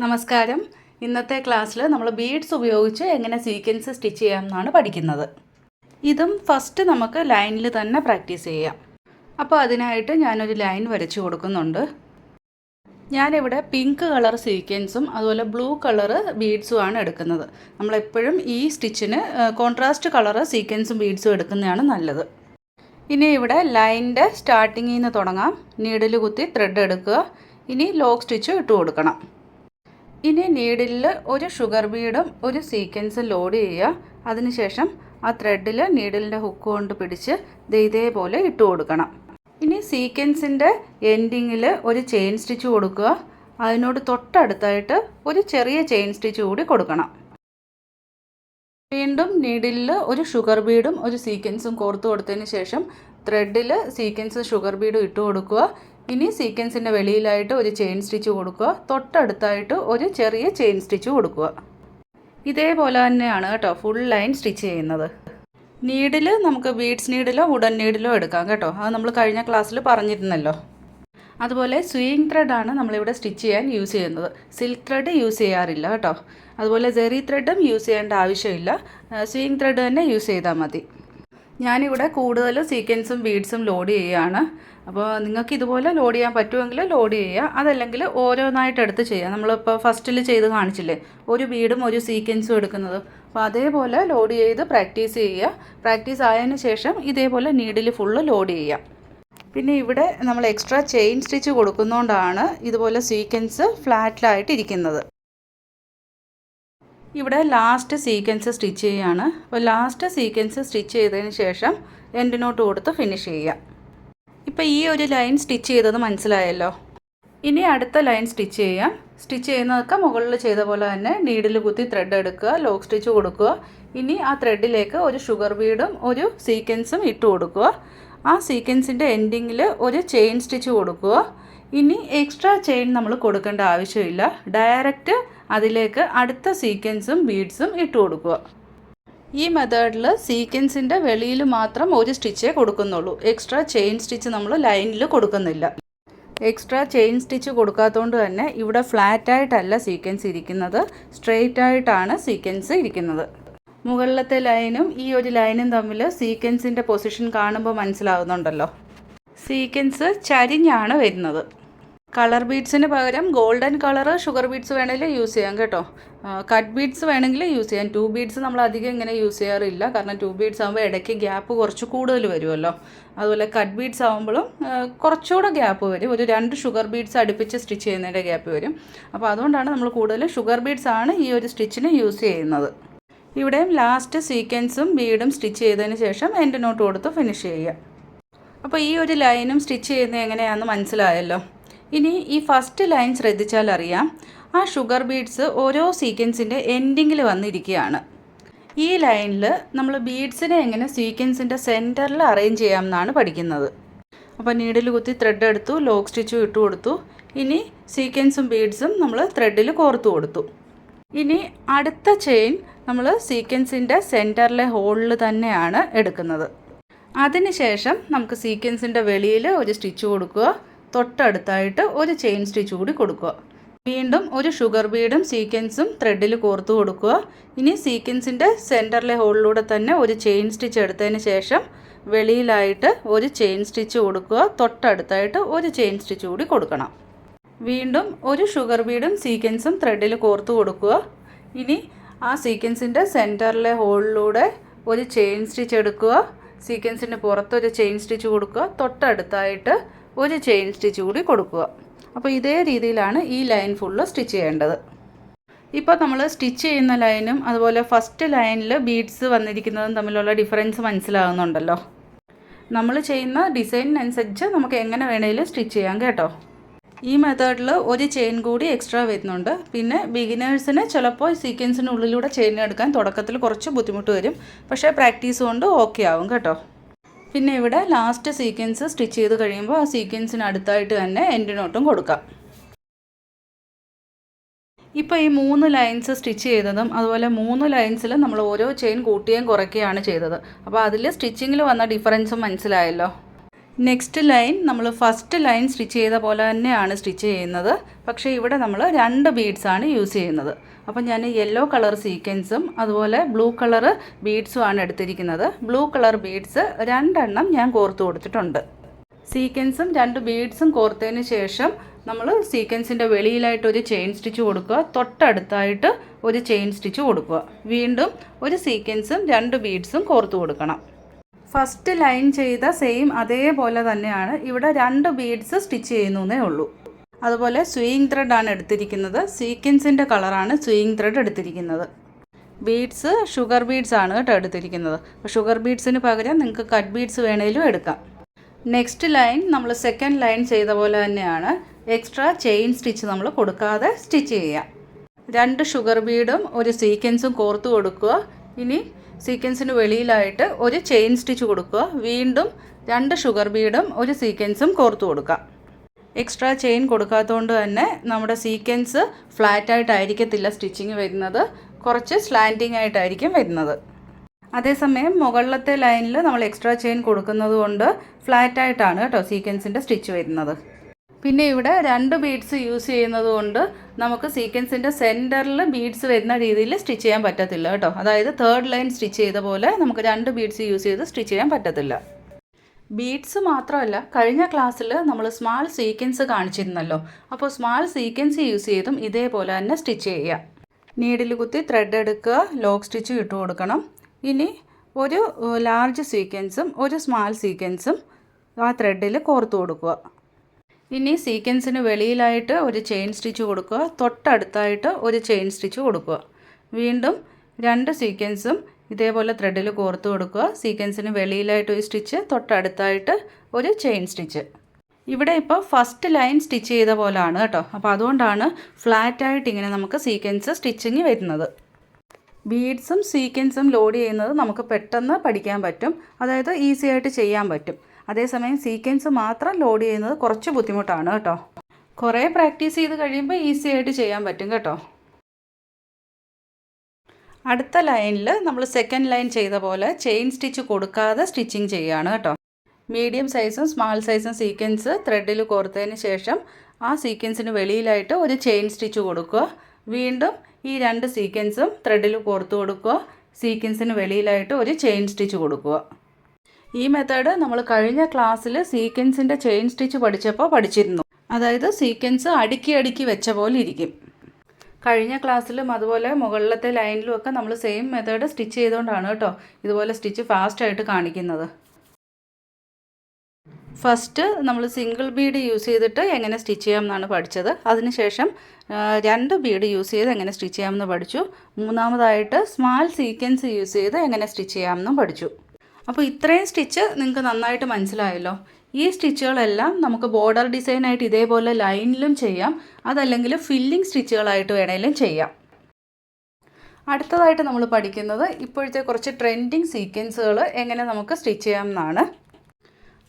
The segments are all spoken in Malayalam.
നമസ്കാരം. ഇന്നത്തെ ക്ലാസ്സിൽ നമ്മൾ ബീഡ്സ് ഉപയോഗിച്ച് എങ്ങനെ സീക്വൻസ് സ്റ്റിച്ച് ചെയ്യാമെന്നാണ് പഠിക്കുന്നത്. ഇതും ഫസ്റ്റ് നമുക്ക് ലൈനിൽ തന്നെ പ്രാക്ടീസ് ചെയ്യാം. അപ്പോൾ അതിനായിട്ട് ഞാനൊരു ലൈൻ വരച്ചു കൊടുക്കുന്നുണ്ട്. ഞാനിവിടെ പിങ്ക് കളർ സീക്വൻസും അതുപോലെ ബ്ലൂ കളർ ബീഡ്സുമാണ് എടുക്കുന്നത്. നമ്മളെപ്പോഴും ഈ സ്റ്റിച്ചിന് കോൺട്രാസ്റ്റ് കളർ സീക്വൻസും ബീഡ്സും എടുക്കുന്നതാണ് നല്ലത്. ഇനി ഇവിടെ ലൈനിൻ്റെ സ്റ്റാർട്ടിങ്ങിൽ നിന്ന് തുടങ്ങാം. നീഡിൽ കുത്തി ത്രെഡ് എടുക്കുക. ഇനി ലോക്ക് സ്റ്റിച്ച് ഇട്ട് കൊടുക്കണം. ഇനി നീഡിലിൽ ഒരു ഷുഗർ ബീഡും ഒരു സീക്വൻസും ലോഡ് ചെയ്യുക. അതിനുശേഷം ആ ത്രെഡിൽ നീഡിലിൻ്റെ ഹുക്ക് കൊണ്ട് പിടിച്ച് ഇതേപോലെ ഇട്ട് കൊടുക്കണം. ഇനി സീക്വൻസിൻ്റെ എൻഡിങ്ങിൽ ഒരു ചെയിൻ സ്റ്റിച്ച് കൊടുക്കുക. അതിനോട് തൊട്ടടുത്തായിട്ട് ഒരു ചെറിയ ചെയിൻ സ്റ്റിച്ച് കൂടി കൊടുക്കണം. വീണ്ടും നീഡിലിൽ ഒരു ഷുഗർ ബീഡും ഒരു സീക്വൻസും കോർത്ത് കൊടുത്തതിന് ശേഷം ത്രെഡിൽ സീക്വൻസും ഷുഗർ ബീഡും ഇട്ട് കൊടുക്കുക. ഇനി സീക്വൻസിൻ്റെ വെളിയിലായിട്ട് ഒരു ചെയിൻ സ്റ്റിച്ച് കൊടുക്കുക. തൊട്ടടുത്തായിട്ട് ഒരു ചെറിയ ചെയിൻ സ്റ്റിച്ച് കൊടുക്കുക. ഇതേപോലെ തന്നെയാണ് കേട്ടോ ഫുൾ ലൈൻ സ്റ്റിച്ച് ചെയ്യുന്നത്. നീഡിൽ നമുക്ക് ബീഡ്സ് നീഡിലോ വുഡൻ നീഡിലോ എടുക്കാം കേട്ടോ. അത് നമ്മൾ കഴിഞ്ഞ ക്ലാസ്സിൽ പറഞ്ഞിരുന്നല്ലോ. അതുപോലെ സ്വിങ് ത്രെഡാണ് നമ്മളിവിടെ സ്റ്റിച്ച് ചെയ്യാൻ യൂസ് ചെയ്യുന്നത്. സിൽക്ക് ത്രെഡ് യൂസ് ചെയ്യാറില്ല കേട്ടോ. അതുപോലെ ജെറി ത്രെഡും യൂസ് ചെയ്യേണ്ട ആവശ്യമില്ല. സ്വിങ് ത്രെഡ് തന്നെ യൂസ് ചെയ്താൽ മതി. ഞാനിവിടെ കൂടുതൽ സീക്വൻസും ബീഡ്സും ലോഡ് ചെയ്യുകയാണ്. അപ്പോൾ നിങ്ങൾക്ക് ഇതുപോലെ ലോഡ് ചെയ്യാൻ പറ്റുമെങ്കിൽ ലോഡ് ചെയ്യുക. അതല്ലെങ്കിൽ ഓരോന്നായിട്ട് എടുത്ത് ചെയ്യുക. നമ്മളിപ്പോൾ ഫസ്റ്റിൽ ചെയ്ത് കാണിച്ചില്ലേ, ഒരു ബീഡും ഒരു സീക്വൻസും എടുക്കുന്നത്. അപ്പോൾ അതേപോലെ ലോഡ് ചെയ്ത് പ്രാക്ടീസ് ചെയ്യുക. പ്രാക്ടീസ് ആയതിനു ശേഷം ഇതേപോലെ നീഡിൽ ഫുള്ള് ലോഡ് ചെയ്യുക. പിന്നെ ഇവിടെ നമ്മൾ എക്സ്ട്രാ ചെയിൻ സ്റ്റിച്ച് കൊടുക്കുന്നതുകൊണ്ടാണ് ഇതുപോലെ സീക്വൻസ് ഫ്ലാറ്റിലായിട്ട് ഇരിക്കുന്നത്. ഇവിടെ ലാസ്റ്റ് സീക്വൻസ് സ്റ്റിച്ച് ചെയ്യുകയാണ്. അപ്പോൾ ലാസ്റ്റ് സീക്വൻസ് സ്റ്റിച്ച് ചെയ്തതിന് ശേഷം എൻഡ് നോട്ട് കൊടുത്ത് ഫിനിഷ് ചെയ്യുക. ഇപ്പോൾ ഈ ഒരു ലൈൻ സ്റ്റിച്ച് ചെയ്തത് മനസ്സിലായല്ലോ. ഇനി അടുത്ത ലൈൻ സ്റ്റിച്ച് ചെയ്യാം. സ്റ്റിച്ച് ചെയ്യുന്നതൊക്കെ മുകളിൽ ചെയ്ത പോലെ തന്നെ നീഡിൽ കുത്തി ത്രെഡ് എടുക്കുക, ലോക്ക് സ്റ്റിച്ച് കൊടുക്കുക. ഇനി ആ ത്രെഡിലേക്ക് ഒരു ഷുഗർ ബീഡും ഒരു സീക്വൻസും ഇട്ട് കൊടുക്കുക. ആ സീക്വൻസിൻ്റെ എൻഡിങ്ങിൽ ഒരു ചെയിൻ സ്റ്റിച്ച് കൊടുക്കുക. ഇനി എക്സ്ട്രാ ചെയിൻ നമ്മൾ കൊടുക്കേണ്ട ആവശ്യമില്ല. ഡയറക്റ്റ് അതിലേക്ക് അടുത്ത സീക്വൻസും ബീഡ്സും ഇട്ട് കൊടുക്കുക. ഈ മെത്തേഡിൽ സീക്വൻസിൻ്റെ വെളിയിൽ മാത്രം ഒരു സ്റ്റിച്ചേ കൊടുക്കുന്നുള്ളൂ. എക്സ്ട്രാ ചെയിൻ സ്റ്റിച്ച് നമ്മൾ ലൈനിൽ കൊടുക്കുന്നില്ല. എക്സ്ട്രാ ചെയിൻ സ്റ്റിച്ച് കൊടുക്കാത്തതുകൊണ്ട് തന്നെ ഇവിടെ ഫ്ലാറ്റായിട്ടല്ല സീക്വൻസ് ഇരിക്കുന്നത്, സ്ട്രെയിറ്റ് ആയിട്ടാണ് സീക്വൻസ് ഇരിക്കുന്നത്. മുകളിലത്തെ ലൈനും ഈ ഒരു ലൈനും തമ്മിൽ സീക്വൻസിൻ്റെ പൊസിഷൻ കാണുമ്പോൾ മനസ്സിലാവുന്നുണ്ടല്ലോ. സീക്വൻസ് ചരിഞ്ഞാണ് വരുന്നത്. കളർ ബീഡ്സിന് പകരം ഗോൾഡൻ കളർ ഷുഗർ ബീഡ്സ് വേണമെങ്കിൽ യൂസ് ചെയ്യാം കേട്ടോ. കട്ട് ബീഡ്സ് വേണമെങ്കിൽ യൂസ് ചെയ്യാം. 2 ബീഡ്സ് നമ്മൾ അധികം ഇങ്ങനെ യൂസ് ചെയ്യാറില്ല. കാരണം 2 ബീഡ്സ് ആകുമ്പോൾ ഇടയ്ക്ക് ഗ്യാപ്പ് കുറച്ച് കൂടുതൽ വരുമല്ലോ. അതുപോലെ കട്ട് ബീഡ്സ് ആകുമ്പോഴും കുറച്ചുകൂടെ ഗ്യാപ്പ് വരും. ഒരു 2 ഷുഗർ ബീഡ്സ് അടുപ്പിച്ച് സ്റ്റിച്ച് ചെയ്യുന്നതിൻ്റെ ഗ്യാപ്പ് വരും. അപ്പോൾ അതുകൊണ്ടാണ് നമ്മൾ കൂടുതലും ഷുഗർ ബീഡ്സ് ആണ് ഈ ഒരു സ്റ്റിച്ചിന് യൂസ് ചെയ്യുന്നത്. ഇവിടെയും ലാസ്റ്റ് സീക്വൻസും ബീഡും സ്റ്റിച്ച് ചെയ്തതിന് ശേഷം എൻഡ് നോട്ട് കൊടുത്ത് ഫിനിഷ് ചെയ്യുക. അപ്പോൾ ഈ ഒരു ലൈനും സ്റ്റിച്ച് ചെയ്യുന്നത് എങ്ങനെയാണെന്ന് മനസ്സിലായല്ലോ. ഇനി ഈ ഫസ്റ്റ് ലൈൻ ശ്രദ്ധിച്ചാൽ അറിയാം, ആ ഷുഗർ ബീഡ്സ് ഓരോ സീക്വൻസിൻ്റെ എൻഡിങ്ങിൽ വന്നിരിക്കുകയാണ്. ഈ ലൈനിൽ നമ്മൾ ബീഡ്സിനെ എങ്ങനെ സീക്വൻസിൻ്റെ സെൻറ്ററിൽ അറേഞ്ച് ചെയ്യാമെന്നാണ് പഠിക്കുന്നത്. അപ്പോൾ നീഡിൽ കുത്തി ത്രെഡ് എടുത്തു, ലോക്ക് സ്റ്റിച്ചും ഇട്ട് കൊടുത്തു. ഇനി സീക്വൻസും ബീഡ്സും നമ്മൾ ത്രെഡിൽ കോർത്തു കൊടുത്തു. ഇനി അടുത്ത ചെയിൻ നമ്മൾ സീക്വൻസിൻ്റെ സെൻറ്ററിലെ ഹോളിൽ തന്നെയാണ് എടുക്കുന്നത്. അതിനുശേഷം നമുക്ക് സീക്വൻസിൻ്റെ വെളിയിൽ ഒരു സ്റ്റിച്ച് കൊടുക്കുക. തൊട്ടടുത്തായിട്ട് ഒരു ചെയിൻ സ്റ്റിച്ച് കൂടി കൊടുക്കുക. വീണ്ടും ഒരു ഷുഗർ ബീഡും സീക്വൻസും ത്രെഡിൽ കോർത്ത് കൊടുക്കുക. ഇനി സീക്വൻസിൻ്റെ സെൻറ്ററിലെ ഹോളിലൂടെ തന്നെ ഒരു ചെയിൻ സ്റ്റിച്ച് എടുത്തതിന് ശേഷം വെളിയിലായിട്ട് ഒരു ചെയിൻ സ്റ്റിച്ച് കൊടുക്കുക. തൊട്ടടുത്തായിട്ട് ഒരു ചെയിൻ സ്റ്റിച്ച് കൂടി കൊടുക്കണം. വീണ്ടും ഒരു ഷുഗർ ബീഡും സീക്വൻസും ത്രെഡിൽ കോർത്ത് കൊടുക്കുക. ഇനി ആ സീക്വൻസിൻ്റെ സെൻറ്ററിലെ ഹോളിലൂടെ ഒരു ചെയിൻ സ്റ്റിച്ച് എടുക്കുക. സീക്വൻസിൻ്റെ പുറത്തൊരു ചെയിൻ സ്റ്റിച്ച് കൊടുക്കുക. തൊട്ടടുത്തായിട്ട് ഒരു ചെയിൻ സ്റ്റിച്ച് കൂടി കൊടുക്കുക. അപ്പോൾ ഇതേ രീതിയിലാണ് ഈ ലൈൻ ഫുള്ള് സ്റ്റിച്ച് ചെയ്യേണ്ടത്. ഇപ്പോൾ നമ്മൾ സ്റ്റിച്ച് ചെയ്യുന്ന ലൈനും അതുപോലെ ഫസ്റ്റ് ലൈനിൽ ബീഡ്സ് വന്നിരിക്കുന്നതും തമ്മിലുള്ള ഡിഫറൻസ് മനസ്സിലാകുന്നുണ്ടല്ലോ. നമ്മൾ ചെയ്യുന്ന ഡിസൈനിനനുസരിച്ച് നമുക്ക് എങ്ങനെ വേണമെങ്കിലും സ്റ്റിച്ച് ചെയ്യാം കേട്ടോ. ഈ മെത്തേഡിൽ ഒരു ചെയിൻ കൂടി എക്സ്ട്രാ വരുന്നുണ്ട്. പിന്നെ ബിഗിനേഴ്സിന് ചിലപ്പോൾ സീക്വൻസിനുള്ളിലൂടെ ചെയിൻ എടുക്കാൻ തുടക്കത്തിൽ കുറച്ച് ബുദ്ധിമുട്ട് വരും. പക്ഷേ പ്രാക്ടീസ് കൊണ്ട് ഓക്കെ ആവും കേട്ടോ. പിന്നെ ഇവിടെ ലാസ്റ്റ് സീക്വൻസ് സ്റ്റിച്ച് ചെയ്ത് കഴിയുമ്പോൾ ആ സീക്വൻസിന് അടുത്തായിട്ട് തന്നെ എൻഡ് നോട്ടും കൊടുക്കാം. ഇപ്പോൾ ഈ 3 ലൈൻസ് സ്റ്റിച്ച് ചെയ്തതും അതുപോലെ 3 ലൈൻസിൽ നമ്മൾ ഓരോ ചെയിൻ കൂട്ടുകയും കുറയ്ക്കുകയാണ് ചെയ്തത്. അപ്പോൾ അതിൽ സ്റ്റിച്ചിങ്ങിൽ വന്ന ഡിഫറൻസും മനസ്സിലായല്ലോ. നെക്സ്റ്റ് ലൈൻ നമ്മൾ ഫസ്റ്റ് ലൈൻ സ്റ്റിച്ച് ചെയ്ത പോലെ തന്നെയാണ് സ്റ്റിച്ച് ചെയ്യുന്നത്. പക്ഷേ ഇവിടെ നമ്മൾ 2 ബീഡ്സാണ് യൂസ് ചെയ്യുന്നത്. അപ്പോൾ ഞാൻ യെല്ലോ കളർ സീക്വൻസും അതുപോലെ ബ്ലൂ കളർ ബീഡ്സും ആണ് എടുത്തിരിക്കുന്നത്. ബ്ലൂ കളർ ബീഡ്സ് 2 എണ്ണം ഞാൻ കോർത്ത് കൊടുത്തിട്ടുണ്ട്. സീക്വൻസും 2 ബീഡ്സും കോർത്തതിന് ശേഷം നമ്മൾ സീക്വൻസിൻ്റെ വെളിയിലായിട്ട് ഒരു ചെയിൻ സ്റ്റിച്ച് കൊടുക്കുക, തൊട്ടടുത്തായിട്ട് ഒരു ചെയിൻ സ്റ്റിച്ച് കൊടുക്കുക. വീണ്ടും ഒരു സീക്വൻസും 2 ബീഡ്സും കോർത്ത് കൊടുക്കണം. ഫസ്റ്റ് ലൈൻ ചെയ്ത സെയിം അതേപോലെ തന്നെയാണ് ഇവിടെ 2 ബീഡ്സ് സ്റ്റിച്ച് ചെയ്യുന്നേ ഉള്ളൂ. അതുപോലെ സ്വിങ് ത്രെഡാണ് എടുത്തിരിക്കുന്നത്. സീക്വൻസിൻ്റെ കളറാണ് സ്വിങ് ത്രെഡ് എടുത്തിരിക്കുന്നത്. ബീഡ്സ് ഷുഗർ ബീഡ്സ് ആണ് കേട്ടോ എടുത്തിരിക്കുന്നത്. അപ്പോൾ ഷുഗർ ബീഡ്സിന് പകരം നിങ്ങൾക്ക് കട്ട് ബീഡ്സ് വേണേലും എടുക്കാം. നെക്സ്റ്റ് ലൈൻ നമ്മൾ സെക്കൻഡ് ലൈൻ ചെയ്ത പോലെ തന്നെയാണ്. എക്സ്ട്രാ ചെയിൻ സ്റ്റിച്ച് നമ്മൾ കൊടുക്കാതെ സ്റ്റിച്ച് ചെയ്യാം. 2 ഷുഗർ ബീഡും ഒരു സീക്വൻസും കോർത്ത് കൊടുക്കുക. ഇനി സീക്വൻസിന് വെളിയിലായിട്ട് ഒരു ചെയിൻ സ്റ്റിച്ച് കൊടുക്കുക. വീണ്ടും 2 ഷുഗർ ബീഡും ഒരു സീക്വൻസും കോർത്ത് കൊടുക്കുക. എക്സ്ട്രാ ചെയിൻ കൊടുക്കാത്തതുകൊണ്ട് തന്നെ നമ്മുടെ സീക്വൻസ് ഫ്ലാറ്റായിട്ടായിരിക്കത്തില്ല സ്റ്റിച്ചിങ് വരുന്നത്, കുറച്ച് സ്ലാൻഡിങ് ആയിട്ടായിരിക്കും വരുന്നത്. അതേസമയം മുകളിലത്തെ ലൈനിൽ നമ്മൾ എക്സ്ട്രാ ചെയിൻ കൊടുക്കുന്നത് കൊണ്ട് ഫ്ലാറ്റായിട്ടാണ് കേട്ടോ സീക്വൻസിൻ്റെ സ്റ്റിച്ച് വരുന്നത്. പിന്നെ ഇവിടെ 2 ബീഡ്സ് യൂസ് ചെയ്യുന്നത് കൊണ്ട് നമുക്ക് സീക്വൻസിൻ്റെ സെൻറ്ററിൽ ബീഡ്സ് വരുന്ന രീതിയിൽ സ്റ്റിച്ച് ചെയ്യാൻ പറ്റത്തില്ല കേട്ടോ. അതായത് തേർഡ് ലൈൻ സ്റ്റിച്ച് ചെയ്ത പോലെ നമുക്ക് 2 ബീഡ്സ് യൂസ് ചെയ്ത് സ്റ്റിച്ച് ചെയ്യാൻ പറ്റത്തില്ല. ബീഡ്സ് മാത്രമല്ല, കഴിഞ്ഞ ക്ലാസ്സിൽ നമ്മൾ സ്മാൾ സീക്വൻസ് കാണിച്ചിരുന്നല്ലോ. അപ്പോൾ സ്മാൾ സീക്വൻസ് യൂസ് ചെയ്തും ഇതേപോലെ തന്നെ സ്റ്റിച്ച് ചെയ്യുക. നീഡിൽ കുത്തി ത്രെഡ് എടുക്കുക, ലോക്ക് സ്റ്റിച്ച് ഇട്ട് കൊടുക്കണം. ഇനി ഒരു ലാർജ് സീക്വൻസും ഒരു സ്മാൾ സീക്വൻസും ആ ത്രെഡിൽ കോർത്ത് കൊടുക്കുക. ഇനി സീക്വൻസിന് വെളിയിലായിട്ട് ഒരു ചെയിൻ സ്റ്റിച്ച് കൊടുക്കുക, തൊട്ടടുത്തായിട്ട് ഒരു ചെയിൻ സ്റ്റിച്ച് കൊടുക്കുക. വീണ്ടും 2 സീക്വൻസും ഇതേപോലെ ത്രെഡിൽ കോർത്ത് കൊടുക്കുക. സീക്വൻസിന് വെളിയിലായിട്ട് ഒരു സ്റ്റിച്ച്, തൊട്ടടുത്തായിട്ട് ഒരു ചെയിൻ സ്റ്റിച്ച്. ഇവിടെ ഇപ്പോൾ ഫസ്റ്റ് ലൈൻ സ്റ്റിച്ച് ചെയ്ത പോലെയാണ് കേട്ടോ. അപ്പോൾ അതുകൊണ്ടാണ് ഫ്ലാറ്റായിട്ട് ഇങ്ങനെ നമുക്ക് സീക്വൻസ് സ്റ്റിച്ചിങ് വരുന്നത്. ബീഡ്സും സീക്വൻസും ലോഡ് ചെയ്യുന്നത് നമുക്ക് പെട്ടെന്ന് പഠിക്കാൻ പറ്റും, അതായത് ഈസി ആയിട്ട് ചെയ്യാൻ പറ്റും. അതേസമയം സീക്വൻസ് മാത്രം ലോഡ് ചെയ്യുന്നത് കുറച്ച് ബുദ്ധിമുട്ടാണ് കേട്ടോ. കുറേ പ്രാക്ടീസ് ചെയ്ത് കഴിയുമ്പോൾ ഈസി ആയിട്ട് ചെയ്യാൻ പറ്റും കേട്ടോ. അടുത്ത ലൈനിൽ നമ്മൾ സെക്കൻഡ് ലൈൻ ചെയ്ത പോലെ ചെയിൻ സ്റ്റിച്ച് കൊടുക്കാതെ സ്റ്റിച്ചിങ് ചെയ്യുകയാണ് കേട്ടോ. മീഡിയം സൈസും സ്മാൾ സൈസും സീക്വൻസ് ത്രെഡിൽ കോർത്തതിന് ശേഷം ആ സീക്വൻസിന് വെളിയിലായിട്ട് ഒരു ചെയിൻ സ്റ്റിച്ച് കൊടുക്കുക. വീണ്ടും ഈ 2 സീക്വൻസും ത്രെഡിൽ കോർത്ത് കൊടുക്കുക. സീക്വൻസിന് വെളിയിലായിട്ട് ഒരു ചെയിൻ സ്റ്റിച്ച് കൊടുക്കുക. ഈ മെത്തേഡ് നമ്മൾ കഴിഞ്ഞ ക്ലാസ്സിൽ സീക്വൻസിൻ്റെ ചെയിൻ സ്റ്റിച്ച് പഠിച്ചപ്പോൾ പഠിച്ചിരുന്നു. അതായത് സീക്വൻസ് അടുക്കി അടുക്കി വെച്ച പോലെ ഇരിക്കും. കഴിഞ്ഞ ക്ലാസ്സിലും അതുപോലെ മുകളിലത്തെ ലൈനിലും ഒക്കെ നമ്മൾ സെയിം മെത്തേഡ് സ്റ്റിച്ച് ചെയ്തുകൊണ്ടാണ് കേട്ടോ ഇതുപോലെ സ്റ്റിച്ച് ഫാസ്റ്റായിട്ട് കാണിക്കുന്നത്. ഫസ്റ്റ് നമ്മൾ സിംഗിൾ ബീഡ് യൂസ് ചെയ്തിട്ട് എങ്ങനെ സ്റ്റിച്ച് ചെയ്യാമെന്നാണ് പഠിച്ചത്. അതിനുശേഷം 2 ബീഡ് യൂസ് ചെയ്ത് എങ്ങനെ സ്റ്റിച്ച് ചെയ്യാമെന്ന് പഠിച്ചു. മൂന്നാമതായിട്ട് സ്മാൾ സീക്വൻസ് യൂസ് ചെയ്ത് എങ്ങനെ സ്റ്റിച്ച് ചെയ്യാമെന്നും പഠിച്ചു. അപ്പോൾ ഇത്രയും സ്റ്റിച്ച് നിങ്ങൾക്ക് നന്നായിട്ട് മനസ്സിലായല്ലോ. ഈ സ്റ്റിച്ചുകളെല്ലാം നമുക്ക് ബോർഡർ ഡിസൈനായിട്ട് ഇതേപോലെ ലൈനിലും ചെയ്യാം, അതല്ലെങ്കിൽ ഫില്ലിംഗ് സ്റ്റിച്ചുകളായിട്ട് വേണമെങ്കിലും ചെയ്യാം. അടുത്തതായിട്ട് നമ്മൾ പഠിക്കുന്നത് ഇപ്പോഴത്തെ കുറച്ച് ട്രെൻഡിങ് സീക്വൻസുകൾ എങ്ങനെ നമുക്ക് സ്റ്റിച്ച് ചെയ്യാമെന്നാണ്.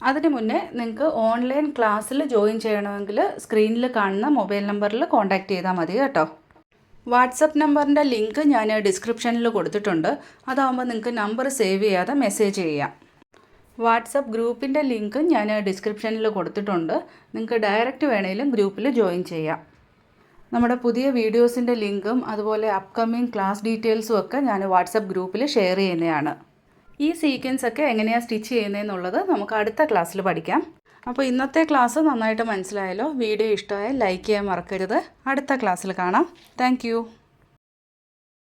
അതിന് മുന്നേ നിങ്ങൾക്ക് ഓൺലൈൻ ക്ലാസ്സിൽ ജോയിൻ ചെയ്യണമെങ്കിൽ സ്ക്രീനിൽ കാണുന്ന മൊബൈൽ നമ്പറിൽ കോൺടാക്റ്റ് ചെയ്താൽ മതി കേട്ടോ. വാട്സപ്പ് നമ്പറിൻ്റെ ലിങ്ക് ഞാൻ ഡിസ്ക്രിപ്ഷനിൽ കൊടുത്തിട്ടുണ്ട്. അതാകുമ്പോൾ നിങ്ങൾക്ക് നമ്പർ സേവ് ചെയ്യാതെ മെസ്സേജ് ചെയ്യാം. വാട്സപ്പ് ഗ്രൂപ്പിൻ്റെ ലിങ്ക് ഞാൻ ഡിസ്ക്രിപ്ഷനിൽ കൊടുത്തിട്ടുണ്ട്. നിങ്ങൾക്ക് ഡയറക്റ്റ് വേണമെങ്കിലും ഗ്രൂപ്പിൽ ജോയിൻ ചെയ്യാം. നമ്മുടെ പുതിയ വീഡിയോസിൻ്റെ ലിങ്കും അതുപോലെ അപ്കമിങ് ക്ലാസ് ഡീറ്റെയിൽസും ഒക്കെ ഞാൻ വാട്സപ്പ് ഗ്രൂപ്പിൽ ഷെയർ ചെയ്യുന്നതാണ്. ഈ സീക്വൻസ് ഒക്കെ എങ്ങനെയാണ് സ്റ്റിച്ച് ചെയ്യുന്നതെന്നുള്ളത് നമുക്ക് അടുത്ത ക്ലാസ്സിൽ പഠിക്കാം. അപ്പോൾ ഇന്നത്തെ ക്ലാസ് നന്നായിട്ട് മനസ്സിലായല്ലോ. വീഡിയോ ഇഷ്ടമായാൽ ലൈക്ക് ചെയ്യാൻ മറക്കരുത്. അടുത്ത ക്ലാസ്സിൽ കാണാം. താങ്ക്